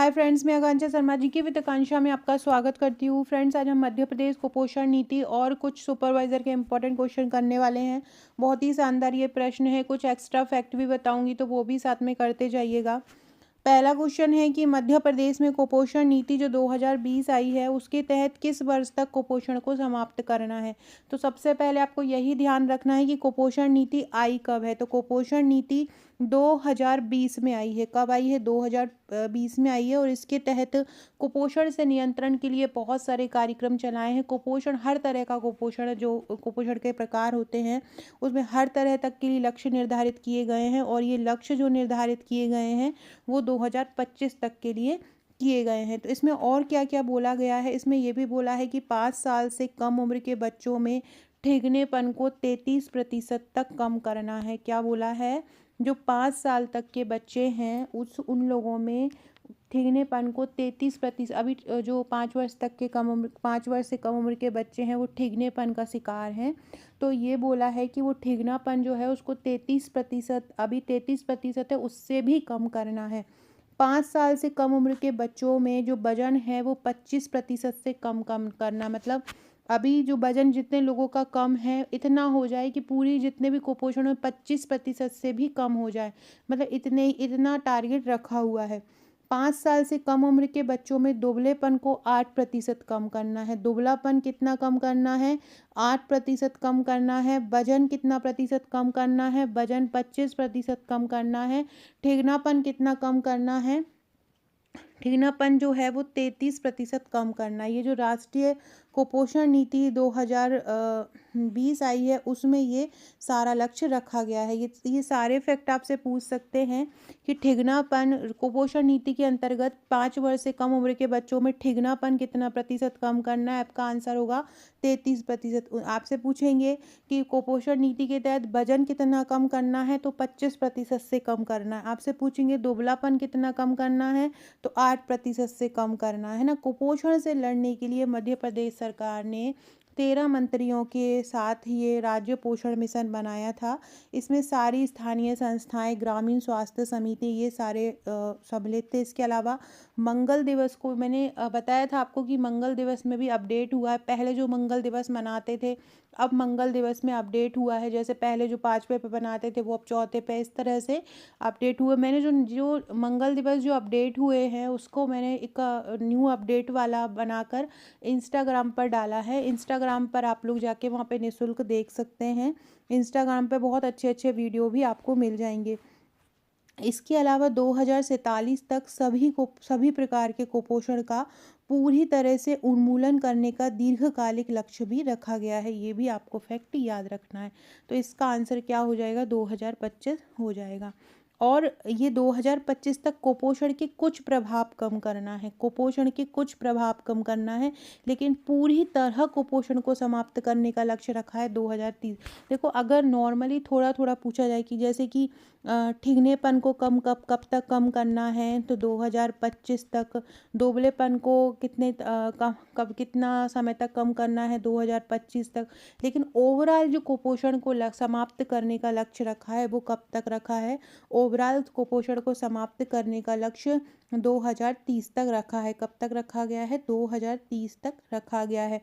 Hi friends, मैं आकांक्षा शर्मा जी की वित्ताकांक्षा में आपका स्वागत करती हूँ। फ्रेंड्स, आज हम मध्य प्रदेश कुपोषण नीति और कुछ सुपरवाइजर के इंपॉर्टेंट क्वेश्चन करने वाले हैं। बहुत ही शानदार ये प्रश्न है। कुछ एक्स्ट्रा फैक्ट भी बताऊंगी तो वो भी साथ में करते जाइएगा। पहला क्वेश्चन है कि मध्य प्रदेश में कुपोषण नीति जो 2020 आई है उसके तहत किस वर्ष तक कुपोषण को समाप्त करना है। तो सबसे पहले आपको यही ध्यान रखना है कि कुपोषण नीति आई कब है। तो कुपोषण नीति 2020 में आई है। कब आई है? 2020 में आई है। और इसके तहत कुपोषण से नियंत्रण के लिए बहुत सारे कार्यक्रम चलाए हैं। कुपोषण, हर तरह का कुपोषण, जो कुपोषण के प्रकार होते हैं उसमें हर तरह तक के लिए लक्ष्य निर्धारित किए गए हैं। और ये लक्ष्य जो निर्धारित किए गए हैं वो 2025 तक के लिए किए गए हैं। तो इसमें और क्या क्या बोला गया है? इसमें ये भी बोला है कि 5 साल से कम उम्र के बच्चों में ठिगनेपन को 33% तक कम करना है। क्या बोला है? जो 5 साल तक के बच्चे हैं उन लोगों में ठिगनेपन को 33%, अभी जो 5 वर्ष तक के कम उम्र 5 वर्ष से कम उम्र के बच्चे हैं वो ठिगनेपन का शिकार हैं। तो ये बोला है कि वो ठिगनापन जो है उसको 33%, अभी 33% है, उससे भी कम करना है। 5 साल से कम उम्र के बच्चों में जो वजन है वो 25% से कम कम करना। मतलब अभी जो वजन जितने लोगों का कम है इतना हो जाए कि पूरी जितने भी कुपोषण में 25% से भी कम हो जाए। मतलब इतना टारगेट रखा हुआ है। 5 साल से कम उम्र के बच्चों में दुबलेपन को 8% कम करना है। दुबलापन कितना कम करना है? 8% कम करना है। वजन कितना प्रतिशत कम करना है? वजन 25% कम करना है। ठिगनापन कितना कम करना है? ठिगनापन जो है वो 33% कम करना है। ये जो राष्ट्रीय कुपोषण नीति 2020 आई है उसमें ये सारा लक्ष्य रखा गया है। ये सारे फैक्ट आपसे पूछ सकते हैं कि ठिगनापन, कुपोषण नीति के अंतर्गत 5 वर्ष से कम उम्र के बच्चों में ठिगनापन कितना प्रतिशत कम करना है। आपका आंसर होगा 33%। आपसे पूछेंगे कि कुपोषण नीति के तहत वजन कितना कम करना है, तो 25% से कम करना है। आपसे पूछेंगे दुबलापन कितना कम करना है, तो 8% से कम करना है ना। कुपोषण से लड़ने के लिए मध्य प्रदेश सरकार ने 13 मंत्रियों के साथ ये राज्य पोषण मिशन बनाया था। इसमें सारी स्थानीय संस्थाएं, ग्रामीण स्वास्थ्य समिति, ये सारे सम्मिलित थे। इसके अलावा मंगल दिवस को मैंने बताया था आपको कि मंगल दिवस में भी अपडेट हुआ है। पहले जो मंगल दिवस मनाते थे अब मंगल दिवस में अपडेट हुआ है। जैसे पहले जो 5वें पे बनाते थे वो अब 4थे पे, इस तरह से अपडेट हुए। मैंने जो जो मंगल दिवस जो अपडेट हुए हैं उसको मैंने एक न्यू अपडेट वाला बनाकर इंस्टाग्राम पर डाला है। इंस्टाग्राम पर आप लोग जाके वहाँ पे निःशुल्क देख सकते हैं। इंस्टाग्राम पे बहुत अच्छे अच्छे वीडियो भी आपको मिल जाएंगे। इसके अलावा 2047 तक सभी प्रकार के कुपोषण का पूरी तरह से उन्मूलन करने का दीर्घकालिक लक्ष्य भी रखा गया है। ये भी आपको फैक्ट याद रखना है। तो इसका आंसर क्या हो जाएगा? 2025 हो जाएगा। और ये 2025 तक कुपोषण के कुछ प्रभाव कम करना है। कुपोषण के कुछ प्रभाव कम करना है, लेकिन पूरी तरह कुपोषण को समाप्त करने का लक्ष्य रखा है 2030। देखो, अगर नॉर्मली थोड़ा थोड़ा पूछा जाए कि जैसे कि ठिगनेपन को कब तक कम करना है, तो 2025 तक। दुबलेपन को कितना समय तक कम करना है? 2025 तक। लेकिन ओवरऑल जो कुपोषण को समाप्त करने का लक्ष्य रखा है वो कब तक रखा है? ओवरऑल कुपोषण को समाप्त करने का लक्ष्य 2030 तक रखा है। कब तक रखा गया है? 2030 तक रखा गया है।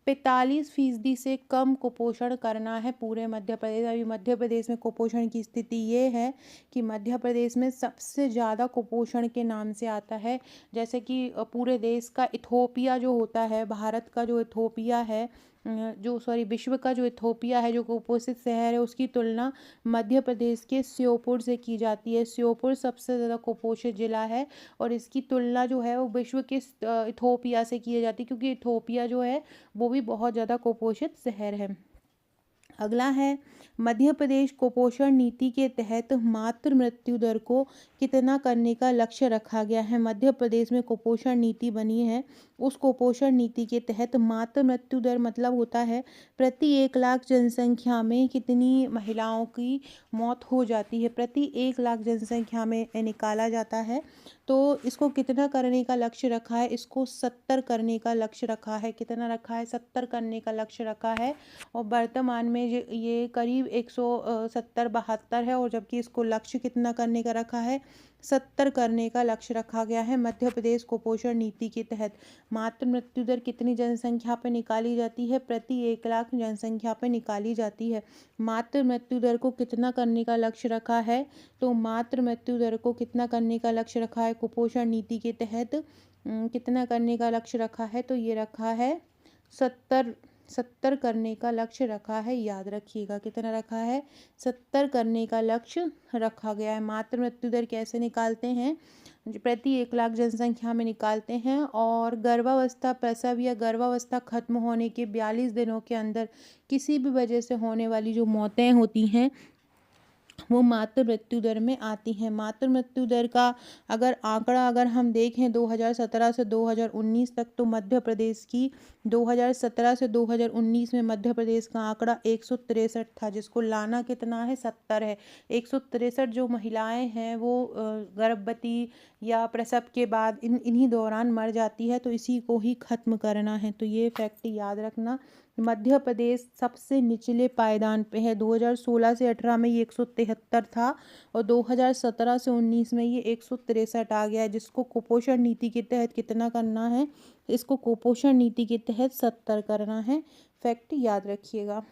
45% से कम कुपोषण करना है पूरे मध्य प्रदेश। अभी मध्य प्रदेश में कुपोषण की स्थिति ये है कि मध्य प्रदेश में सबसे ज़्यादा कुपोषण के नाम से आता है। जैसे कि पूरे देश का इथोपिया जो होता है, भारत का जो इथोपिया है, विश्व का जो इथोपिया है, जो कुपोषित शहर है, उसकी तुलना मध्य प्रदेश के श्योपुर से की जाती है। श्योपुर सबसे ज़्यादा कुपोषित जिला है और इसकी तुलना जो है वो विश्व के इथोपिया से की जाती है, क्योंकि इथोपिया जो है वो भी बहुत ज़्यादा कुपोषित शहर है। अगला है, मध्य प्रदेश कुपोषण नीति के तहत मातृ मृत्यु दर को कितना करने का लक्ष्य रखा गया है। मध्य प्रदेश में कुपोषण नीति बनी है, उस कुपोषण नीति के तहत मातृ मृत्यु दर मतलब होता है प्रति 1 लाख जनसंख्या में कितनी महिलाओं की मौत हो जाती है। प्रति 1 लाख जनसंख्या में निकाला जाता है। तो इसको कितना करने का लक्ष्य रखा है? इसको 70 करने का लक्ष्य रखा है। कितना रखा है? 70 करने का लक्ष्य रखा है। और वर्तमान में ये करीब 170-72 है, और जबकि इसको लक्ष्य कितना करने का रखा है? 70 करने का लक्ष्य रखा गया है। मध्य प्रदेश कुपोषण नीति के तहत मातृ मृत्यु दर कितनी जनसंख्या पर निकाली जाती है? प्रति 1 लाख जनसंख्या पर निकाली जाती है। मातृ मृत्यु दर को कितना करने का लक्ष्य रखा है? तो मातृ मृत्यु दर को कितना करने का लक्ष्य रखा है कुपोषण नीति के तहत? कितना करने का लक्ष्य रखा है? तो ये रखा है 70 करने का लक्ष्य रखा है। याद रखिएगा कितना रखा है? 70 करने का लक्ष्य रखा गया है। मातृ मृत्यु दर कैसे निकालते हैं? प्रति 1 लाख जनसंख्या में निकालते हैं। और गर्भावस्था प्रसव या गर्भावस्था खत्म होने के 42 दिनों के अंदर किसी भी वजह से होने वाली जो मौतें होती हैं वो मातृ मृत्यु दर में आती हैं। मातृ मृत्यु दर का अगर हम देखें 2017 से 2019 तक, तो मध्य प्रदेश की 2017 से 2019 में मध्य प्रदेश का आंकड़ा 163 था, जिसको लाना कितना है? 70 है। 163 जो महिलाएं हैं वो गर्भवती या प्रसव के बाद इन्हीं दौरान मर जाती है, तो इसी को ही खत्म करना है। तो ये फैक्ट याद रखना। मध्य प्रदेश सबसे निचले पायदान पे है। 2016 से 18 में ये 173 था और 2017 से 19 में ये 163 आ गया है, जिसको कुपोषण नीति के तहत कितना करना है? इसको कुपोषण नीति के तहत 70 करना है। फैक्ट याद रखिएगा।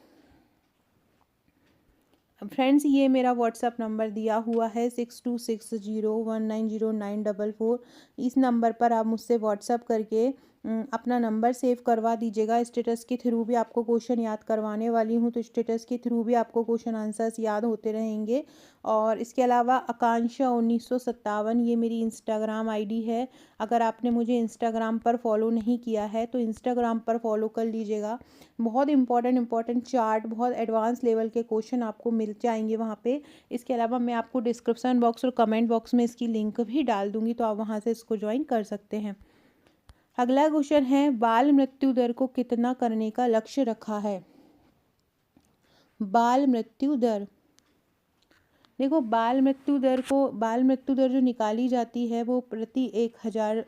फ्रेंड्स, ये मेरा व्हाट्सअप नंबर दिया हुआ है 6260190944। इस नंबर पर आप मुझसे व्हाट्सअप करके अपना नंबर सेव करवा दीजिएगा। स्टेटस के थ्रू भी आपको क्वेश्चन याद करवाने वाली हूँ, तो स्टेटस के थ्रू भी आपको क्वेश्चन आंसर्स याद होते रहेंगे। और इसके अलावा आकांक्षा 1957 ये मेरी इंस्टाग्राम आईडी है। अगर आपने मुझे इंस्टाग्राम पर फॉलो नहीं किया है तो इंस्टाग्राम पर फॉलो कर लीजिएगा। बहुत इंपॉर्टेंट चार्ट, बहुत एडवांस लेवल के क्वेश्चन आपको मिल जाएंगे वहाँ पे। इसके अलावा मैं आपको डिस्क्रिप्शन बॉक्स और कमेंट बॉक्स में इसकी लिंक भी डाल दूँगी, तो आप वहाँ से इसको ज्वाइन कर सकते हैं। अगला क्वेश्चन है, बाल मृत्यु दर को कितना करने का लक्ष्य रखा है? बाल मृत्यु दर, देखो बाल मृत्यु दर जो निकाली जाती है वो प्रति 1000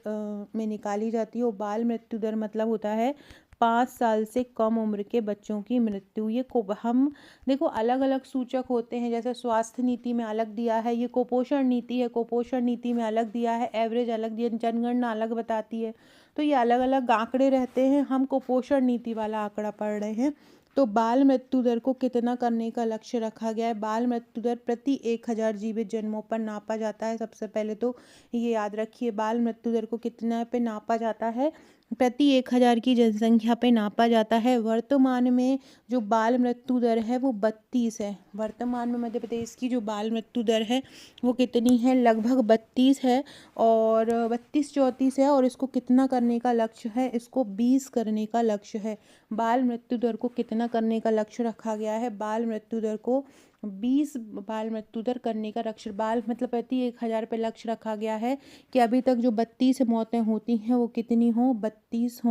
में निकाली जाती है। और बाल मृत्यु दर मतलब होता है 5 साल से कम उम्र के बच्चों की मृत्यु। ये को हम देखो अलग अलग सूचक होते हैं, जैसे स्वास्थ्य नीति में अलग दिया है, ये कुपोषण नीति है, कुपोषण नीति में अलग दिया है, एवरेज अलग दिया, जनगणना अलग बताती है। तो ये अलग अलग आंकड़े रहते हैं, हम कुपोषण नीति वाला आंकड़ा पढ़ रहे हैं। तो बाल मृत्यु दर को कितना करने का लक्ष्य रखा गया है? बाल मृत्यु दर प्रति 1000 जीवित जन्मों पर नापा जाता है। सबसे पहले तो ये याद रखिए, बाल मृत्यु दर को कितना पे नापा जाता है? प्रति 1000 की जनसंख्या पे नापा जाता है। वर्तमान में जो बाल मृत्यु दर है वो 32 है। वर्तमान में मध्य प्रदेश की जो बाल मृत्यु दर है वो कितनी है? लगभग 32 है और 32-34 है। और इसको कितना करने का लक्ष्य है? इसको 20 करने का लक्ष्य है। बाल मृत्यु दर को कितना करने का लक्ष्य रखा गया है? बाल मृत्यु दर को 20 बाल मृत्यु दर करने का लक्ष्य, बाल मतलब प्रति 1000 पे लक्ष्य रखा गया है कि अभी तक जो 32 मौतें होती हैं वो कितनी हों? 20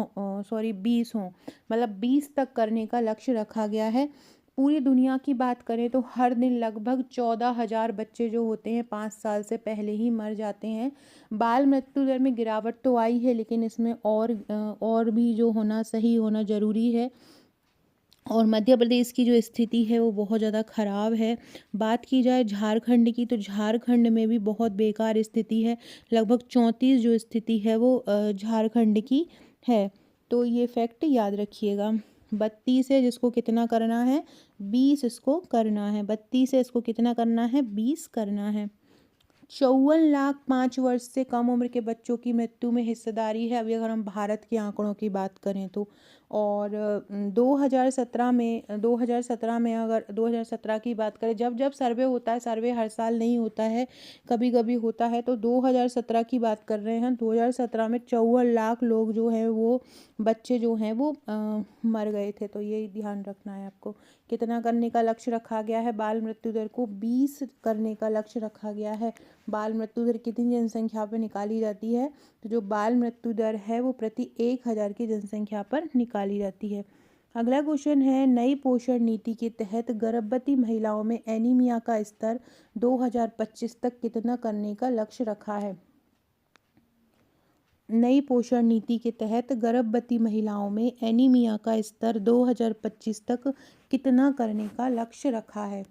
हों, मतलब 20 तक करने का लक्ष्य रखा गया है। पूरी दुनिया की बात करें तो हर दिन लगभग 14,000 बच्चे जो होते हैं 5 साल से पहले ही मर जाते हैं। बाल मृत्यु दर में गिरावट तो आई है, लेकिन इसमें और भी जो होना सही होना ज़रूरी है। और मध्य प्रदेश की जो स्थिति है वो बहुत ज़्यादा ख़राब है। बात की जाए झारखंड की, तो झारखंड में भी बहुत बेकार स्थिति है। लगभग 34 जो स्थिति है वो झारखंड की है। तो ये फैक्ट याद रखिएगा। 32 है जिसको कितना करना है? 20 इसको करना है। 32 है, इसको कितना करना है? 20 करना है। 54 लाख 5 वर्ष से कम उम्र के बच्चों की मृत्यु में हिस्सेदारी है, अभी अगर हम भारत के आंकड़ों की बात करें तो। और 2017 में अगर 2017 की बात करें, जब जब सर्वे होता है, सर्वे हर साल नहीं होता है, कभी कभी होता है, तो 2017 की बात कर रहे हैं। 2017 में 54 लाख लोग जो हैं वो बच्चे जो हैं वो मर गए थे। तो ये ध्यान रखना है आपको। कितना करने का लक्ष्य रखा गया है? बाल मृत्यु दर को 20 करने का लक्ष्य रखा गया है। बाल मृत्यु दर कितनी जनसंख्या पर निकाली जाती है? तो जो बाल मृत्यु दर है वो प्रति 1000 की जनसंख्या पर निकाली जाती है। अगला क्वेश्चन है, नई पोषण नीति के तहत गर्भवती महिलाओं में एनीमिया का स्तर 2025 तक कितना करने का लक्ष्य रखा है? नई पोषण नीति के तहत गर्भवती महिलाओं में एनीमिया का स्तर 2025 तक कितना करने का लक्ष्य रखा है?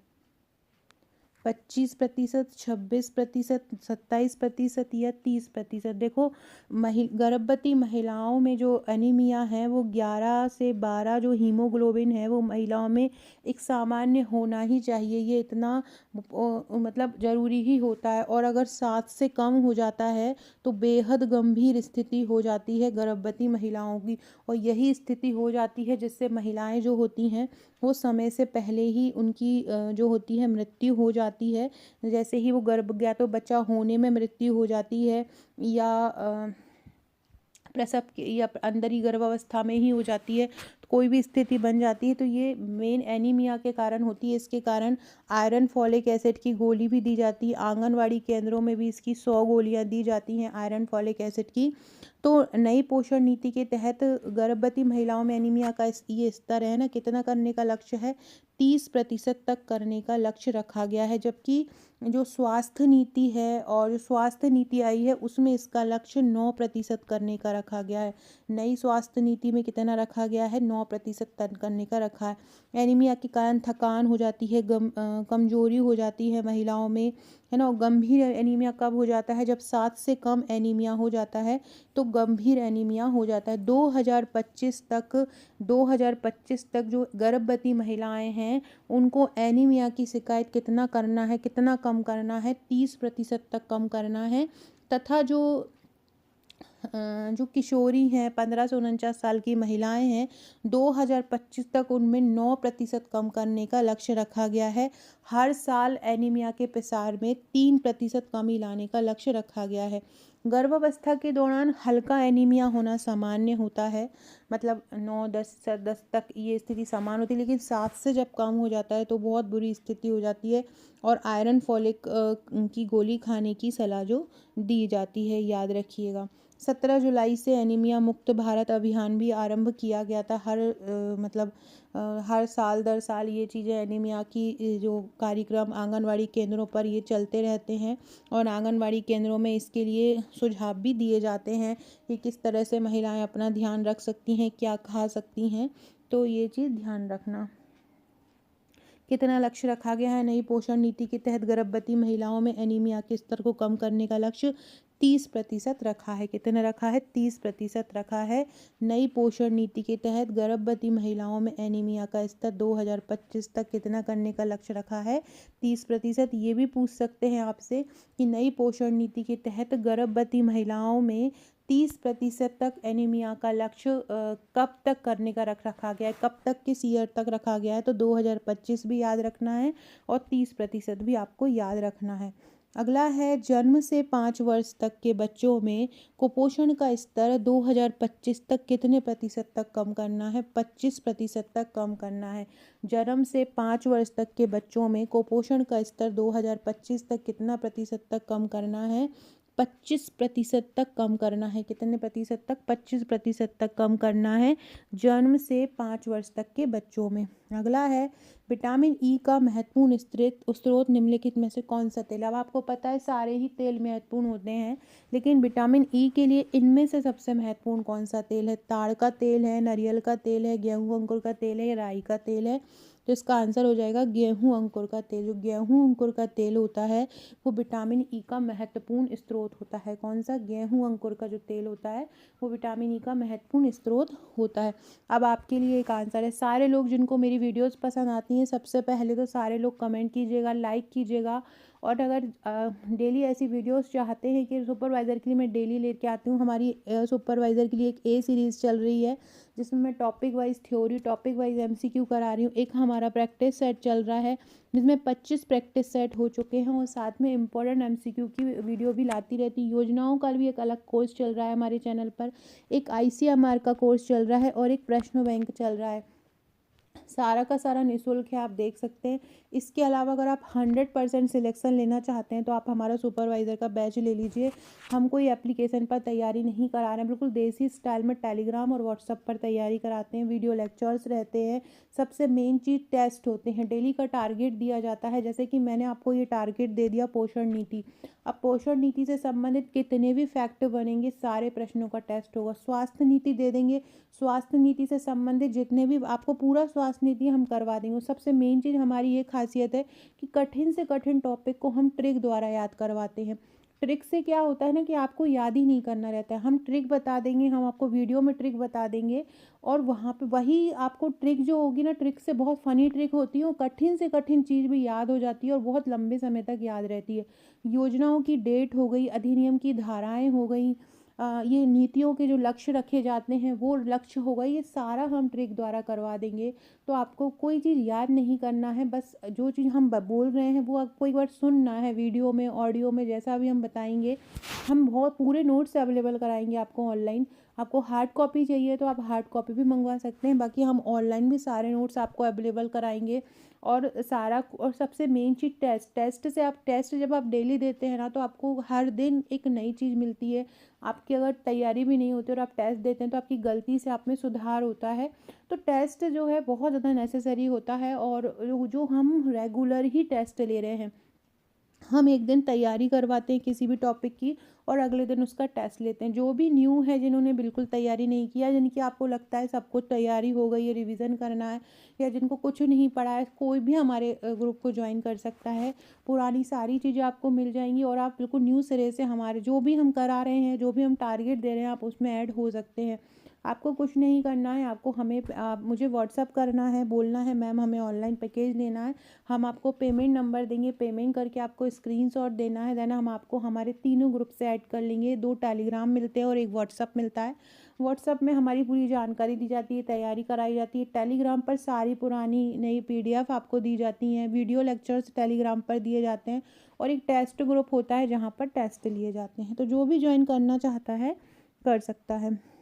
25%, 26%, 27% या 30%। देखो गर्भवती महिलाओं में जो एनीमिया है वो 11 से 12 जो हीमोग्लोबिन है वो महिलाओं में एक सामान्य होना ही चाहिए। ये इतना मतलब ज़रूरी ही होता है, और अगर 7 से कम हो जाता है तो बेहद गंभीर स्थिति हो जाती है गर्भवती महिलाओं की। और यही स्थिति हो जाती है जिससे महिलाएं जो होती हैं वो समय से पहले ही उनकी जो होती है मृत्यु हो जाती है। जैसे ही वो गर्भ या तो बच्चा होने में मृत्यु हो जाती है, या प्रसव के या अंदर ही गर्भावस्था में ही हो जाती है, तो कोई भी स्थिति बन जाती है, तो ये मेन एनीमिया के कारण होती है। इसके कारण आयरन फॉलिक एसिड की गोली भी दी जाती है। आंगनवाड़ी केंद्रों में भी इसकी 100 गोलियां दी जाती हैं आयरन फॉलिक एसिड की। तो नई पोषण नीति के तहत गर्भवती महिलाओं में एनीमिया का ये स्तर है ना, कितना करने का लक्ष्य है, 30% तक करने का लक्ष्य रखा गया है। जबकि जो स्वास्थ्य नीति है और जो स्वास्थ्य नीति आई है उसमें इसका लक्ष्य 9% करने का रखा गया है। नई स्वास्थ्य नीति में कितना रखा गया है, 9% तक करने का रखा है। एनीमिया के कारण थकान हो जाती है, कमजोरी हो जाती है महिलाओं में, है ना। गंभीर एनीमिया कब हो जाता है, जब 7 से कम एनीमिया हो जाता है तो गंभीर एनीमिया हो जाता है। 2025 तक जो गर्भवती महिलाएं हैं उनको एनीमिया की शिकायत कितना करना है, कितना कम करना है, 30% तक कम करना है। तथा जो किशोरी हैं 15 से 49 साल की महिलाएं हैं, 2025 तक उनमें 9% कम करने का लक्ष्य रखा गया है। हर साल एनीमिया के प्रसार में 3% कमी लाने का लक्ष्य रखा गया है। गर्भावस्था के दौरान हल्का एनीमिया होना सामान्य होता है, मतलब 9-10 तक ये स्थिति सामान्य होती है, लेकिन 7 से जब कम हो जाता है तो बहुत बुरी स्थिति हो जाती है, और आयरन फॉलिक की गोली खाने की सलाह जो दी जाती है, याद रखिएगा। 17 जुलाई से एनीमिया मुक्त भारत अभियान भी आरंभ किया गया था। हर साल दर साल ये चीज़ें एनीमिया की जो कार्यक्रम आंगनवाड़ी केंद्रों पर ये चलते रहते हैं, और आंगनवाड़ी केंद्रों में इसके लिए सुझाव भी दिए जाते हैं कि किस तरह से महिलाएं अपना ध्यान रख सकती हैं, क्या खा सकती हैं। तो ये चीज़ ध्यान रखना। कितना लक्ष्य रखा गया है नई पोषण नीति के तहत गर्भवती महिलाओं में एनीमिया के स्तर को कम करने का लक्ष्य 30% रखा है। कितना रखा है, 30% रखा है। नई पोषण नीति के तहत गर्भवती महिलाओं में एनीमिया का स्तर 2025 तक कितना करने का लक्ष्य रखा है, 30%। ये भी पूछ सकते हैं आपसे कि नई पोषण नीति के तहत गर्भवती महिलाओं में 30% तक एनीमिया का लक्ष्य कब तक करने का रखा गया है, कब तक किस ईयर तक रखा गया है, तो 2025 भी याद रखना है और 30% भी आपको याद रखना है। अगला है, जन्म से 5 वर्ष तक के बच्चों में कुपोषण का स्तर 2025 तक कितने प्रतिशत तक कम करना है, 25% तक कम करना है। जन्म से 5 वर्ष तक के बच्चों में कुपोषण का स्तर 2025 तक कितना प्रतिशत तक कम करना है, 25% तक कम करना है। कितने प्रतिशत तक, 25% तक कम करना है जन्म से 5 वर्ष तक के बच्चों में। अगला है, विटामिन ई का महत्वपूर्ण स्रोत निम्नलिखित में से कौन सा तेल। अब आपको पता है सारे ही तेल महत्वपूर्ण होते हैं, लेकिन विटामिन ई के लिए इनमें से सबसे महत्वपूर्ण कौन सा तेल है। ताड़ का तेल है, नारियल का तेल है, गेहूं अंकुर का तेल है, या राई का तेल है। तो इसका आंसर हो जाएगा गेहूं अंकुर का तेल। जो गेहूं अंकुर का तेल होता है वो विटामिन ई का महत्वपूर्ण स्रोत होता है। कौन सा, गेहूं अंकुर का जो तेल होता है वो विटामिन ई का महत्वपूर्ण स्रोत होता है। अब आपके लिए एक आंसर है, सारे लोग जिनको मेरी वीडियोस पसंद आती हैं, सबसे पहले तो सारे लोग कमेंट कीजिएगा, लाइक कीजिएगा। और अगर डेली ऐसी वीडियोस चाहते हैं कि सुपरवाइज़र के लिए मैं डेली लेके आती हूँ, हमारी सुपरवाइज़र के लिए एक ए सीरीज़ चल रही है जिसमें मैं topic wise theory, topic wise MCQ करा रही हूँ। एक हमारा प्रैक्टिस सेट चल रहा है जिसमें 25 प्रैक्टिस सेट हो चुके हैं, और साथ में इम्पोर्टेंट एमसीक्यू की वीडियो भी लाती रहती। योजनाओं का भी एक अलग कोर्स चल रहा है हमारे चैनल पर, एक आईसीएमआर का कोर्स चल रहा है, और एक प्रश्न बैंक चल रहा है। सारा का सारा निःशुल्क है, आप देख सकते हैं। इसके अलावा अगर आप 100% सिलेक्शन लेना चाहते हैं तो आप हमारा सुपरवाइज़र का बैच ले लीजिए। हम कोई एप्लीकेशन पर तैयारी नहीं करा रहे हैं, बिल्कुल देसी स्टाइल में टेलीग्राम और व्हाट्सएप पर तैयारी कराते हैं। वीडियो लेक्चर्स रहते हैं, सबसे मेन चीज़ टेस्ट होते हैं। डेली का टारगेट दिया जाता है, जैसे कि मैंने आपको ये टारगेट दे दिया पोषण नीति। अब पोषण नीति से संबंधित कितने भी फैक्ट बनेंगे सारे प्रश्नों का टेस्ट होगा। स्वास्थ्य नीति दे देंगे, स्वास्थ्य नीति से संबंधित जितने भी आपको पूरा स्वास्थ्य स्वास्थ्य नीति हम करवा देंगे। और सबसे मेन चीज़ हमारी ये खासियत है कि कठिन से कठिन टॉपिक को हम ट्रिक द्वारा याद करवाते हैं। ट्रिक से क्या होता है ना कि आपको याद ही नहीं करना रहता है। हम ट्रिक बता देंगे, हम आपको वीडियो में ट्रिक बता देंगे और वहाँ पे वही आपको ट्रिक जो होगी ना, ट्रिक से बहुत फ़नी ट्रिक होती है और कठिन से कठिन चीज़ भी याद हो जाती है और बहुत लंबे समय तक याद रहती है। योजनाओं की डेट हो गई, अधिनियम की धाराएँ हो गई, ये नीतियों के जो लक्ष्य रखे जाते हैं वो लक्ष्य होगा, ये सारा हम ट्रिक द्वारा करवा देंगे। तो आपको कोई चीज़ याद नहीं करना है, बस जो चीज़ हम बोल रहे हैं वो आपको एक बार सुनना है, वीडियो में, ऑडियो में, जैसा भी हम बताएंगे। हम बहुत पूरे नोट्स अवेलेबल कराएंगे आपको ऑनलाइन। आपको हार्ड कॉपी चाहिए तो आप हार्ड कॉपी भी मंगवा सकते हैं, बाकी हम ऑनलाइन भी सारे नोट्स आपको अवेलेबल कराएंगे। और सारा, और सबसे मेन चीज़ टेस्ट से, आप टेस्ट जब आप डेली देते हैं ना तो आपको हर दिन एक नई चीज़ मिलती है। आपकी अगर तैयारी भी नहीं होती और आप टेस्ट देते हैं तो आपकी गलती से आप में सुधार होता है। तो टेस्ट जो है बहुत ज़्यादा नेसेसरी होता है। और जो हम रेगुलर ही टेस्ट ले रहे हैं, हम एक दिन तैयारी करवाते हैं किसी भी टॉपिक की और अगले दिन उसका टेस्ट लेते हैं। जो भी न्यू है, जिन्होंने बिल्कुल तैयारी नहीं किया, जिनकी आपको लगता है सब कुछ तैयारी हो गई है, रिवीजन करना है, या जिनको कुछ नहीं पड़ा है, कोई भी हमारे ग्रुप को ज्वाइन कर सकता है। पुरानी सारी चीज़ें आपको मिल जाएंगी और आप बिल्कुल न्यू सिरे से हमारे जो भी हम करा रहे हैं, जो भी हम टारगेट दे रहे हैं, आप उसमें ऐड हो सकते हैं। आपको कुछ नहीं करना है, आपको मुझे व्हाट्सअप करना है, बोलना है मैम हमें ऑनलाइन पैकेज लेना है। हम आपको पेमेंट नंबर देंगे, पेमेंट करके आपको स्क्रीनशॉट देना है, देन हम आपको हमारे तीनों ग्रुप से ऐड कर लेंगे। 2 टेलीग्राम मिलते हैं और एक व्हाट्सअप मिलता है। व्हाट्सअप में हमारी पूरी जानकारी दी जाती है, तैयारी कराई जाती है। टेलीग्राम पर सारी पुरानी नई PDF आपको दी जाती हैं। वीडियो लेक्चर्स टेलीग्राम पर दिए जाते हैं और एक टेस्ट ग्रुप होता है जहाँ पर टेस्ट लिए जाते हैं। तो जो भी ज्वाइन करना चाहता है कर सकता है।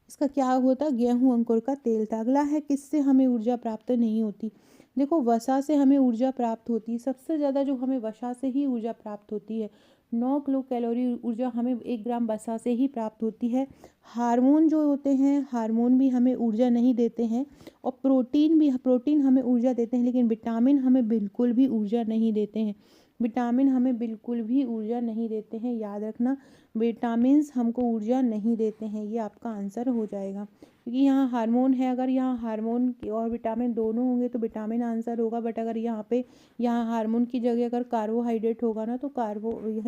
इसका क्या होता है, गेहूं अंकुर का तेल था। अगला है, किससे हमें ऊर्जा प्राप्त नहीं होती। देखो, वसा से हमें ऊर्जा प्राप्त होती है। सबसे ज़्यादा जो हमें वसा से ही ऊर्जा प्राप्त होती है। 9 किलो कैलोरी ऊर्जा हमें 1 ग्राम वसा से ही प्राप्त होती है। हार्मोन जो होते हैं, हार्मोन भी हमें ऊर्जा नहीं देते हैं। और प्रोटीन हमें ऊर्जा देते हैं, लेकिन विटामिन हमें बिल्कुल भी ऊर्जा नहीं देते हैं। विटामिन हमें बिल्कुल भी ऊर्जा नहीं देते हैं, याद रखना। विटामिन्स हमको ऊर्जा नहीं देते हैं, ये आपका आंसर हो जाएगा। क्योंकि यहाँ हार्मोन है, अगर यहाँ हार्मोन और विटामिन दोनों होंगे तो विटामिन आंसर होगा। बट अगर यहाँ हार्मोन की जगह अगर कार्बोहाइड्रेट होगा ना तो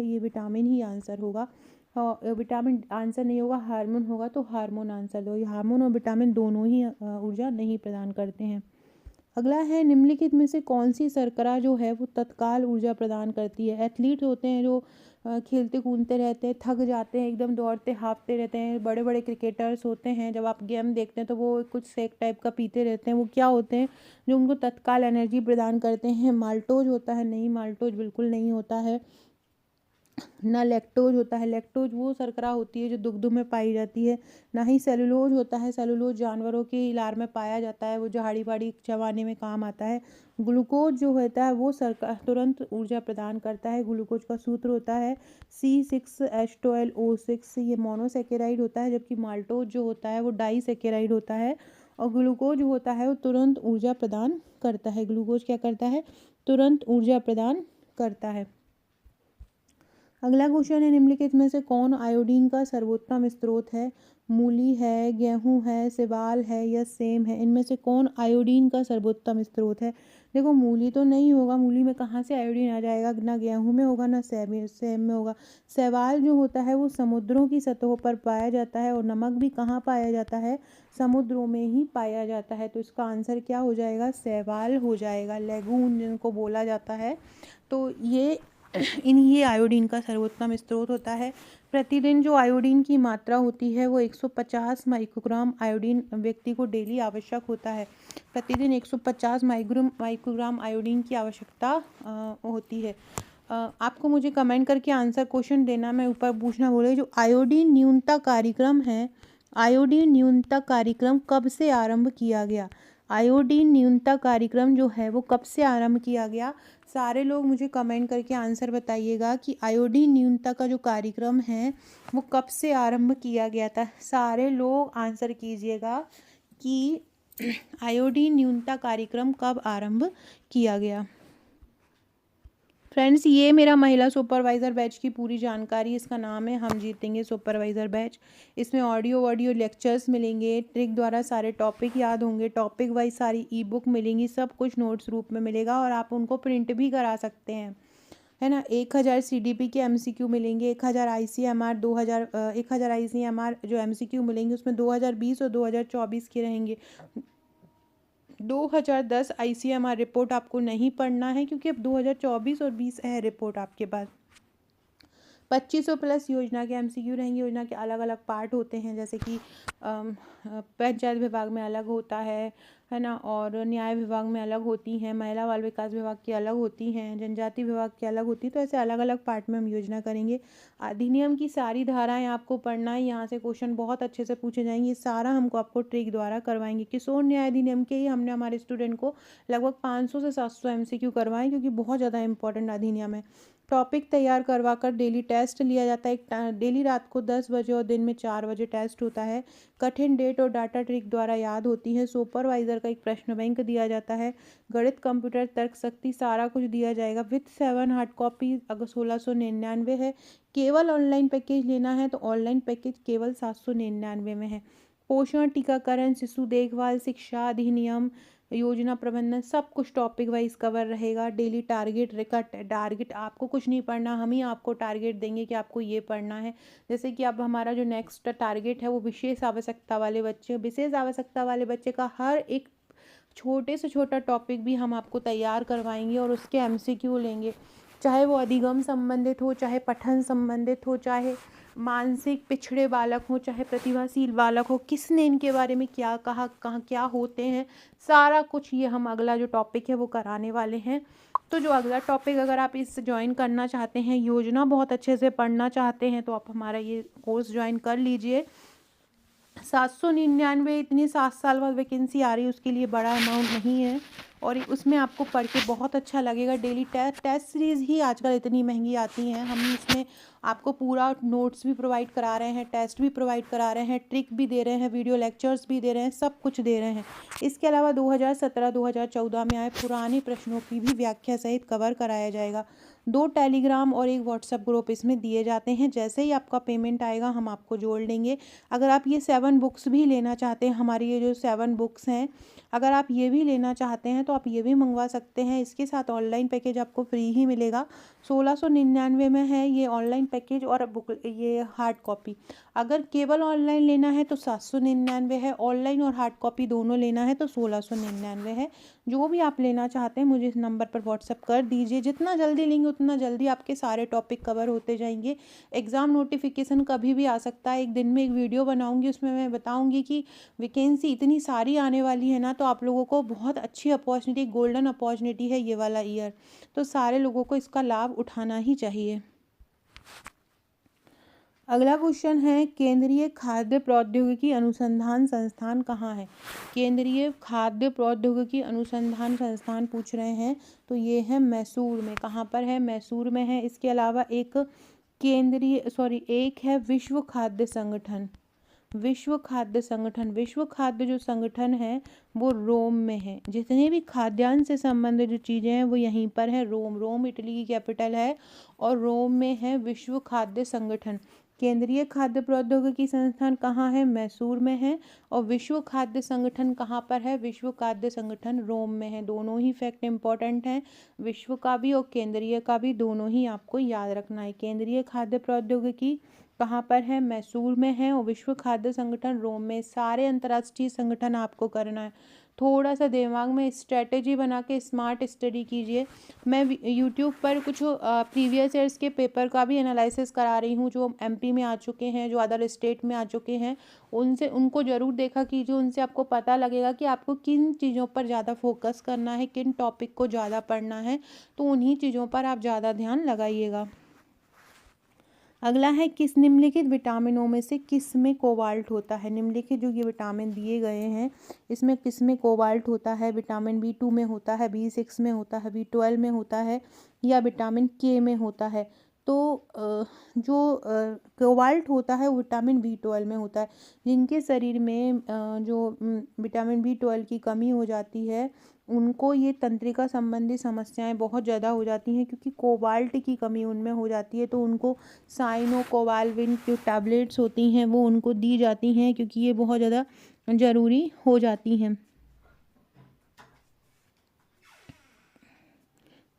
ये विटामिन ही आंसर होगा। विटामिन आंसर नहीं होगा, हार्मोन होगा तो हार्मोन आंसर होगा। हार्मोन और विटामिन दोनों ही ऊर्जा नहीं प्रदान करते हैं। अगला है, निम्नलिखित में से कौन सी शर्करा जो है वो तत्काल ऊर्जा प्रदान करती है। एथलीट होते हैं जो खेलते कूदते रहते हैं, थक जाते हैं, एकदम दौड़ते हाँफते रहते हैं। बड़े बड़े क्रिकेटर्स होते हैं, जब आप गेम देखते हैं तो वो कुछ शेक टाइप का पीते रहते हैं। वो क्या होते हैं जो उनको तत्काल एनर्जी प्रदान करते हैं। माल्टोज होता है? नहीं, माल्टोज बिल्कुल नहीं होता है। ना लैक्टोज होता है। लैक्टोज वो शर्करा होती है जो दुग्ध में पाई जाती है। ना ही सेलुलोज होता है। सेलुलोज जानवरों की लार में पाया जाता है, वो झाड़ी बाड़ी चबाने में काम आता है। ग्लूकोज जो होता है वो तुरंत ऊर्जा प्रदान करता है। ग्लूकोज का सूत्र होता है C6H12O6। ये मोनोसेकेराइड होता है, जबकि माल्टोज जो होता है वो डाइसेकेराइड होता है। और ग्लूकोज होता है वो तुरंत ऊर्जा प्रदान करता है। ग्लूकोज क्या करता है? तुरंत ऊर्जा प्रदान करता है। अगला क्वेश्चन है, निम्नलिखित में से कौन आयोडीन का सर्वोत्तम स्रोत है। मूली है, गेहूं है, सिवाल है या सेम है। इनमें से कौन आयोडीन का सर्वोत्तम स्रोत है। देखो, मूली तो नहीं होगा, मूली में कहाँ से आयोडीन आ जाएगा। ना गेहूं में होगा, ना सेम में होगा। शैवाल जो होता है वो समुद्रों की सतहों पर पाया जाता है। और नमक भी कहाँ पाया जाता है? समुद्रों में ही पाया जाता है। तो इसका आंसर क्या हो जाएगा? शैवाल हो जाएगा, लेगून जिनको बोला जाता है। तो ये आयोडीन का सर्वोत्तम स्रोत होता है। प्रतिदिन जो आयोडीन की मात्रा होती है वो 150 माइक्रोग्राम आयोडीन व्यक्ति को डेली आवश्यक होता है। प्रतिदिन 150 माइक्रोग्राम आयोडीन की आवश्यकता होती है। आपको मुझे कमेंट करके आंसर क्वेश्चन देना। मैं ऊपर पूछना बोल रही, जो आयोडीन न्यूनता कार्यक्रम है, आयोडीन न्यूनता कार्यक्रम कब से आरंभ किया गया। आयोडीन न्यूनता कार्यक्रम जो है वो कब से आरंभ किया गया। सारे लोग मुझे कमेंट करके आंसर बताइएगा कि आयोडीन न्यूनता का जो कार्यक्रम है वो कब से आरंभ किया गया था। सारे लोग आंसर कीजिएगा कि आयोडीन न्यूनता कार्यक्रम कब आरंभ किया गया। फ्रेंड्स, ये मेरा महिला सुपरवाइज़र बैच की पूरी जानकारी, इसका नाम है हम जीतेंगे सुपरवाइज़र बैच। इसमें ऑडियो लेक्चर्स मिलेंगे, ट्रिक द्वारा सारे टॉपिक याद होंगे, टॉपिक वाइज सारी ई बुक मिलेंगी, सब कुछ नोट्स रूप में मिलेगा और आप उनको प्रिंट भी करा सकते हैं, है ना। 1000 CDP के MCQ मिलेंगे, 1000 ICMR, 1000 ICMR जो MCQ मिलेंगे उसमें 2020 और 2024 के रहेंगे। 2010 ICMR रिपोर्ट आपको नहीं पढ़ना है क्योंकि अब 2024 और 20 है रिपोर्ट आपके पास। 2500 प्लस योजना के MCQ रहेंगे। योजना के अलग अलग पार्ट होते हैं, जैसे कि पंचायत विभाग में अलग होता है ना, और न्याय विभाग में अलग होती हैं, महिला बाल विकास विभाग की अलग होती हैं, जनजाति विभाग की अलग होती है। तो ऐसे अलग अलग पार्ट में हम योजना करेंगे। अधिनियम की सारी धाराएं आपको पढ़ना है, यहाँ से क्वेश्चन बहुत अच्छे से पूछे जाएंगे। ये सारा हमको आपको ट्रिक द्वारा करवाएंगे। किशोर न्याय अधिनियम के ही हमने हमारे स्टूडेंट को लगभग 500 से 700 MCQ करवाएं, क्योंकि बहुत ज़्यादा इंपॉर्टेंट अधिनियम है। टॉपिक तैयार करवा कर डेली टेस्ट लिया जाता है। एक डेली रात को 10 बजे और दिन में 4 बजे टेस्ट होता है। कठिन डेट और डाटा ट्रिक द्वारा याद होती है। सुपरवाइज़र का एक प्रश्न बैंक दिया जाता है। गणित, कंप्यूटर, तर्क शक्ति सारा कुछ दिया जाएगा विथ 7 हार्ड कॉपी। अगर 1699 है। केवल ऑनलाइन पैकेज लेना है तो ऑनलाइन पैकेज केवल 799 में है। पोषण, टीकाकरण, शिशु देखभाल, शिक्षा अधिनियम, योजना प्रबंधन, सब कुछ टॉपिक वाइज कवर रहेगा। डेली टारगेट आपको कुछ नहीं पढ़ना, हम ही आपको टारगेट देंगे कि आपको ये पढ़ना है। जैसे कि अब हमारा जो नेक्स्ट टारगेट है वो विशेष आवश्यकता वाले बच्चे, विशेष आवश्यकता वाले बच्चे का हर एक छोटे से छोटा टॉपिक भी हम आपको तैयार करवाएंगे और उसके MCQ लेंगे। चाहे वो अधिगम संबंधित हो, चाहे पठन संबंधित हो, चाहे मानसिक पिछड़े बालक हो, चाहे प्रतिभाशील बालक हो, किसने इनके बारे में क्या कहा, कहाँ क्या होते हैं, सारा कुछ ये हम अगला जो टॉपिक है वो कराने वाले हैं। तो जो अगला टॉपिक अगर आप इस ज्वाइन करना चाहते हैं, योजना बहुत अच्छे से पढ़ना चाहते हैं, तो आप हमारा ये कोर्स ज्वाइन कर लीजिए। 799 इतनी 7 साल बाद वैकेंसी आ रही है, उसके लिए बड़ा अमाउंट नहीं है और उसमें आपको पढ़ के बहुत अच्छा लगेगा। डेली टेस्ट सीरीज़ ही आजकल इतनी महंगी आती हैं, हम इसमें आपको पूरा नोट्स भी प्रोवाइड करा रहे हैं, टेस्ट भी प्रोवाइड करा रहे हैं, ट्रिक भी दे रहे हैं, वीडियो लेक्चर्स भी दे रहे हैं, सब कुछ दे रहे हैं। इसके अलावा 2017-2014 में आए पुराने प्रश्नों की भी व्याख्या सहित कवर कराया जाएगा। 2 टेलीग्राम और 1 व्हाट्सएप ग्रुप इसमें दिए जाते हैं। जैसे ही आपका पेमेंट आएगा हम आपको जोड़ लेंगे। अगर आप ये 7 बुक्स भी लेना चाहते हैं, हमारी ये जो 7 बुक्स हैं, अगर आप ये भी लेना चाहते हैं तो आप ये भी मंगवा सकते हैं। इसके साथ ऑनलाइन पैकेज आपको फ्री ही मिलेगा। 1699 में है ये ऑनलाइन पैकेज और बुक, ये हार्ड कॉपी। अगर केवल ऑनलाइन लेना है तो 799 है, ऑनलाइन और हार्ड कॉपी दोनों लेना है तो 1699 है। जो भी आप लेना चाहते हैं मुझे इस नंबर पर व्हाट्सअप कर दीजिए। जितना जल्दी लेंगे उतना जल्दी आपके सारे टॉपिक कवर होते जाएंगे। एग्ज़ाम नोटिफिकेशन कभी भी आ सकता है। एक दिन में एक वीडियो बनाऊंगी, उसमें मैं बताऊंगी कि वैकेंसी इतनी सारी आने वाली है ना, तो आप लोगों को बहुत अच्छी अपॉर्चुनिटी, गोल्डन अपॉर्चुनिटी है ये वाला ईयर, तो सारे लोगों को इसका लाभ उठाना ही चाहिए। अगला क्वेश्चन है, केंद्रीय खाद्य प्रौद्योगिकी अनुसंधान संस्थान कहाँ है? केंद्रीय खाद्य प्रौद्योगिकी अनुसंधान संस्थान पूछ रहे हैं, तो ये है मैसूर में। कहाँ पर है? मैसूर में है। इसके अलावा एक एक है विश्व खाद्य संगठन। विश्व खाद्य संगठन, विश्व खाद्य जो संगठन है वो रोम में है। जितने भी खाद्यान्न से संबंधित जो चीज़ें हैं वो यहीं पर है। रोम इटली की कैपिटल है और रोम में है विश्व खाद्य संगठन। केंद्रीय खाद्य प्रौद्योगिकी संस्थान कहाँ है? मैसूर में है। और विश्व खाद्य संगठन कहाँ पर है? विश्व खाद्य संगठन रोम में है। दोनों ही फैक्ट इंपॉर्टेंट हैं, विश्व का भी और केंद्रीय का भी, दोनों ही आपको याद रखना है। केंद्रीय खाद्य प्रौद्योगिकी कहाँ पर है? मैसूर में है। और विश्व खाद्य संगठन रोम में। सारे अंतर्राष्ट्रीय संगठन आपको करना है। थोड़ा सा दिमाग में स्ट्रेटेजी बना के स्मार्ट स्टडी कीजिए। मैं यूट्यूब पर कुछ प्रीवियस ईयर्स के पेपर का भी एनालिसिस करा रही हूँ, जो MP में आ चुके हैं, जो अदर स्टेट में आ चुके हैं, उनको ज़रूर देखा कीजिए। उनसे आपको पता लगेगा कि आपको किन चीज़ों पर ज़्यादा फोकस करना है, किन टॉपिक को ज़्यादा पढ़ना है, तो उन्हीं चीज़ों पर आप ज़्यादा ध्यान लगाइएगा। अगला है, किस निम्नलिखित विटामिनों में से किस में कोबाल्ट होता है? निम्नलिखित जो ये विटामिन दिए गए हैं इसमें किस में कोबाल्ट होता है? विटामिन B2 में होता है, B6 में होता है, B12 में होता है या विटामिन K में होता है? तो जो कोबाल्ट होता है वो विटामिन B12 में होता है। जिनके शरीर में जो विटामिन B12 की कमी हो जाती है उनको ये तंत्रिका संबंधी समस्याएं बहुत ज़्यादा हो जाती हैं, क्योंकि कोबाल्ट की कमी उनमें हो जाती है। तो उनको साइनो कोबाल्विन जो टैबलेट्स होती हैं वो उनको दी जाती हैं, क्योंकि ये बहुत ज़्यादा ज़रूरी हो जाती हैं।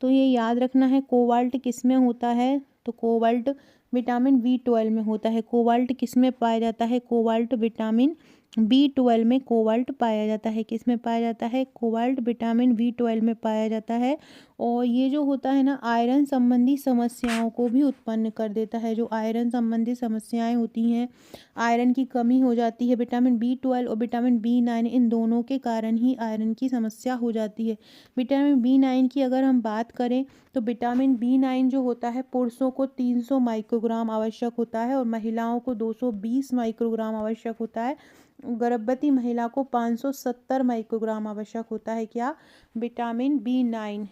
तो ये याद रखना है कोबाल्ट किस में होता है, तो कोबाल्ट विटामिन B12 में होता है। कोबाल्ट किस में पाया जाता है, कोबाल्ट विटामिन B12 में कोबाल्ट पाया जाता है। किस में पाया जाता है, कोबाल्ट विटामिन B12 में पाया जाता है। और ये जो होता है ना आयरन संबंधी समस्याओं को भी उत्पन्न कर देता है। जो आयरन संबंधी समस्याएं होती हैं, आयरन की कमी हो जाती है, विटामिन B12 और विटामिन B9 इन दोनों के कारण ही आयरन की समस्या हो जाती है। विटामिन B9 की अगर हम बात करें तो विटामिन B9 जो होता है पुरुषों को 300 माइक्रोग्राम आवश्यक होता है और महिलाओं को 220 माइक्रोग्राम आवश्यक होता है। गर्भवती महिला को 570 माइक्रोग्राम आवश्यक होता है। क्या, विटामिन B9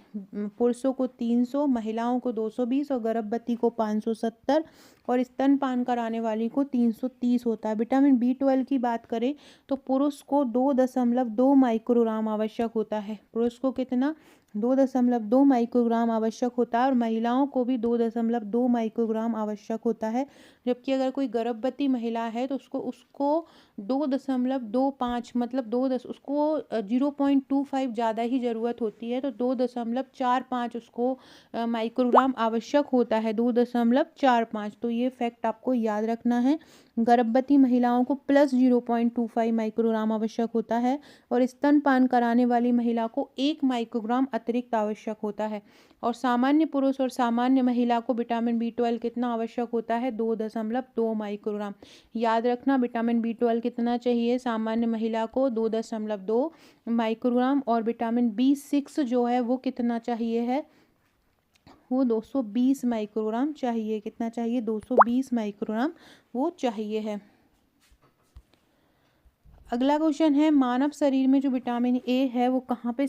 पुरुषों को 300, महिलाओं को 220 और गर्भवती को 570 और स्तनपान कराने वाली को 330 होता है। विटामिन B12 की बात करें तो पुरुष को 2.2 माइक्रोग्राम आवश्यक होता है। पुरुष को कितना, 2.2 माइक्रोग्राम आवश्यक होता है और महिलाओं को भी 2.2 माइक्रोग्राम आवश्यक होता है। जबकि अगर कोई गर्भवती महिला है तो उसको 2.25 मतलब उसको 0.25 ज़्यादा ही ज़रूरत होती है। तो 2.45 उसको माइक्रोग्राम आवश्यक होता है, 2.45। तो ये फैक्ट आपको याद रखना है। गर्भवती महिलाओं को प्लस 0.25 माइक्रोग्राम आवश्यक होता है और स्तनपान कराने वाली महिला को 1 माइक्रोग्राम अतिरिक्त आवश्यक होता है। और सामान्य पुरुष और सामान्य महिला को विटामिन B12 कितना आवश्यक होता है, 2.2 माइक्रोग्राम। याद रखना, विटामिन B12 कितना चाहिए, सामान्य महिला को 2.2 माइक्रोग्राम और विटामिन B6 जो है वो कितना चाहिए है, वो 220 माइक्रोग्राम चाहिए। कितना चाहिए, 220 माइक्रोग्राम वो चाहिए है। अगला क्वेश्चन है, मानव शरीर में जो विटामिन ए है वो कहाँ पे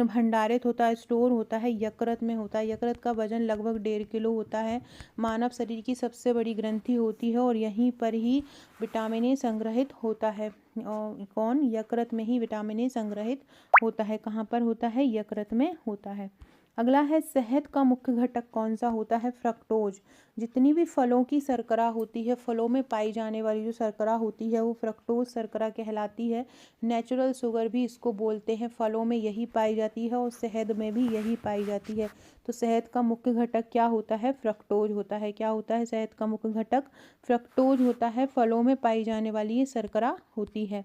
भंडारित होता है, स्टोर होता है, यकृत में होता है। यकृत का वजन लगभग 1.5 किलो होता है। मानव शरीर की सबसे बड़ी ग्रंथि होती है और यहीं पर ही विटामिन ए संग्रहित होता है। और कौन, यकृत में ही विटामिन ए संग्रहित होता है। कहाँ पर होता है, यकृत में होता है। अगला है, शहद का मुख्य घटक कौन सा होता है, फ्रक्टोज। जितनी भी फलों की शर्करा होती है, फलों में पाई जाने वाली जो शर्करा होती है वो फ्रक्टोज शर्करा कहलाती है। नेचुरल शुगर भी इसको बोलते हैं। फलों में यही पाई जाती है और शहद में भी यही पाई जाती है। तो शहद का मुख्य घटक क्या होता है, फ्रक्टोज होता है। क्या होता है, शहद का मुख्य घटक फ्रक्टोज होता है। फलों में पाई जाने वाली ये शर्करा होती है।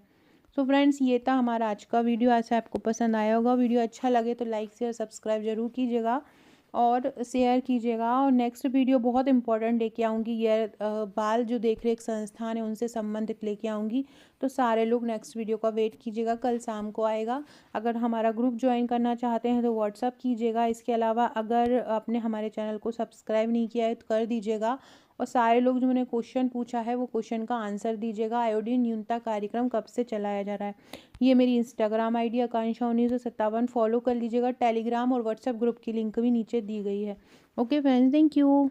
सो फ्रेंड्स, ये था हमारा आज का वीडियो। आज से आपको पसंद आया होगा। वीडियो अच्छा लगे तो लाइक शेयर सब्सक्राइब जरूर कीजिएगा और शेयर कीजिएगा। और नेक्स्ट वीडियो बहुत इंपॉर्टेंट लेके आऊँगी। ये बाल जो देख रेख संस्थान है उनसे संबंधित लेके आऊँगी। तो सारे लोग नेक्स्ट वीडियो का वेट कीजिएगा, कल शाम को आएगा। अगर हमारा ग्रुप ज्वाइन करना चाहते हैं तो व्हाट्सअप कीजिएगा। इसके अलावा अगर आपने हमारे चैनल को सब्सक्राइब नहीं किया है तो कर दीजिएगा। और सारे लोग जो मैंने क्वेश्चन पूछा है वो क्वेश्चन का आंसर दीजिएगा। आयोडीन न्यूनता कार्यक्रम कब से चलाया जा रहा है। ये मेरी इंस्टाग्राम आईडी आकांक्षा 1957 फॉलो कर लीजिएगा। टेलीग्राम और व्हाट्सएप ग्रुप की लिंक भी नीचे दी गई है। Okay friends, thank you.